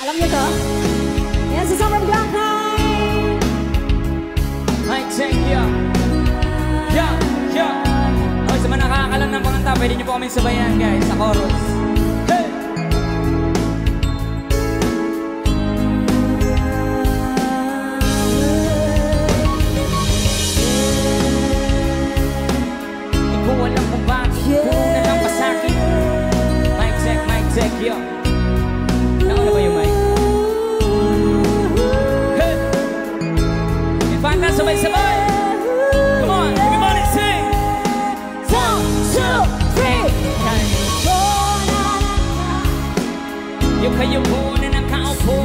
Alam niyo to? Yan sa Summer Black Night. Mic check, yeah. Yeah, yeah. Okay, sa mga nakakalam ng panganta, pwede niyo po kami sabayan, guys, sa chorus. Hey! Di ko alam kung bakit, kung na lang pa sa'kin. Mic check, yeah. Nauna ba yung mic? Hey! Infanta, sabay-sabay! Come on, everybody sing! 1, 2, 3! Yung kayo po na nakaupo.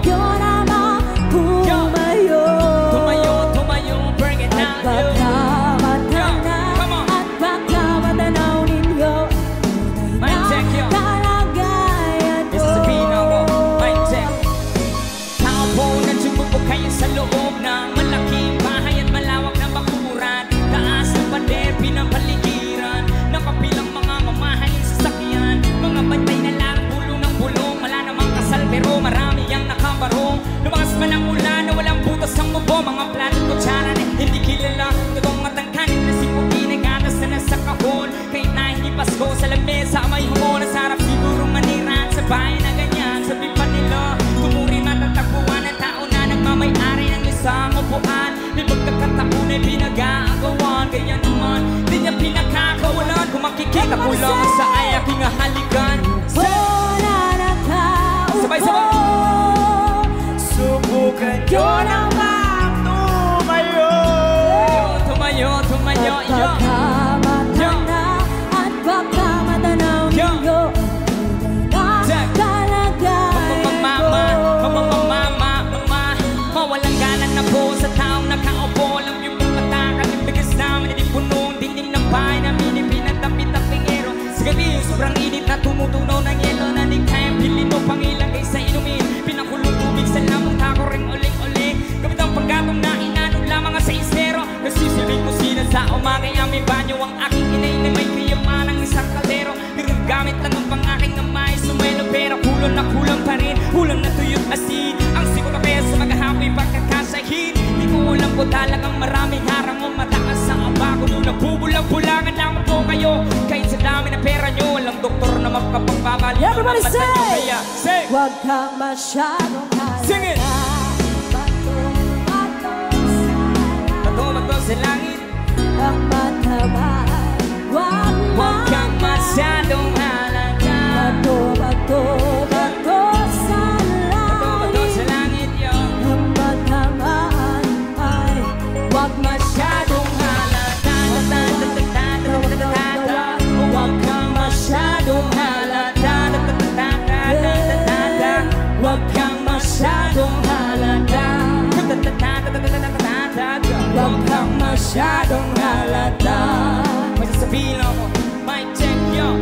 Yun naman tumayo. Tumayo, bring it down. At baka matanaw ninyo. Mic check, yo. Kalagayan ko. This is the Pino ko. Mic check. Tao po na sumubok kayo sa loob ng malaking bahay at malawak na bakuran. Taas ng pader, pinapaligiran. Nakapilang mga mamahaling sasakyan. Mga bantay na lang, bulong ng bulong. Wala namang kasal pero marami ang nakabarong. Lumakas man ang ulan na walang butas ang mubo. Mga planong kutsara na hindi kilala. Totoong matangkanin na sipukin ay gatas na nasa kahon. Kahit na hindi Pasko sa lamesa may humon. Nasarap siguro manira sa bahay na ganyan. Sabi pa nila, tumuri matatagpuan ang tao na nagmamay-ari ng isang upuan. May pagkakataon ay pinag-aagawan. Kaya naman, di niya pinakakawalan. Kung makikita ko lang sa ay aking halikan. Wala na tao. Sabay-sabay. Subukan nyo naman tumayo. Tumayo, yo. At baka matanaw ninyo. Mawalang galang na po sa taong nakaupo. Alam yung mga takal yung bigas namin. Hindi punong dingding ng bahay namin. Ipinatapit ang pingero. Sa gabi sobrang init na tumutunaw ng yelo. Na di kayang bilhin mo pangilang kaysa inumin. Pinakulong tubig sa lamang kako ring uling-uling. Gamit ang paggatong na inanong lamang sa isero. Nasisilbing kusina sa umaga. May banyo ang aking inay na may kayaman ng isang kaldero. Gamit lang ang pang-aking amay. Sumelo pero kulang na kulang pa rin. Ulam na tuyot asin. Ang sikot na peso maghahapoy pagkakasahin. Di ko alam ko talagang maraming harang o mataas sa abako. Nung nabubulang-bulangan lamang po kayo. Kahit sa dami na pera nyo, walang doktor na magpapagbabali. Everybody say! Sing! Huwag kang masyadong halata. Sing it! Bato sa langit. Ang matamaan. Huwag kang masyadong halata. Bato sa Bato sa langit, yo. ang matamaan ay huwag Masyadong halata. Huwag kang masyadong halata. Huwag kang masyadong halata. Huwag kang masyadong halata. May sasabihin ako, mic check, yo.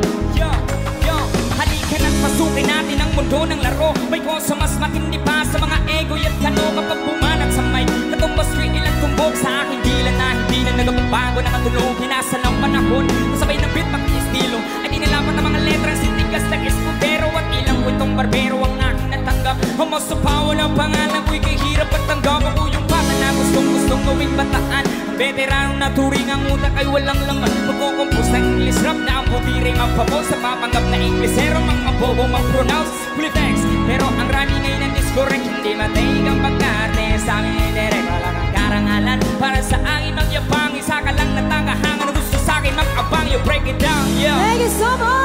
Halika na't pasukin natin ang mundo ng laro. May kosa mas matindi pa sa mga ego at kano. Kapag bumanat sa mic, katumbas ko ilang tumbog sa aking dila na hindi na nagpapago na katulog. Hinasa ng panahon, masabay ng beat pati estilo. Ay dinalapat ang mga letra, sintigas na eskudero. At ilang kwentong barbero ang aking natanggap. Humos sa pawa ng pangalan ko'y kahirap at tanggap. Ako yung bata na gustong gawing bataan. Ang veterano na turing ang utak ay walang laman. Magkukumpos ng English rap na ang butiring ang pabos. Sa papanggap na Inglesero, mga bobo mag-pronounce full text. Pero ang rami ngayon ang discorrect. Hindi mataig ang pagkarte. Sa amin ay direct, wala kang karangalan. Para sa akin magyabang, isa ka lang natagahangan. Gusto sa akin mag-abang, you break it down, yeah. Thank you so much!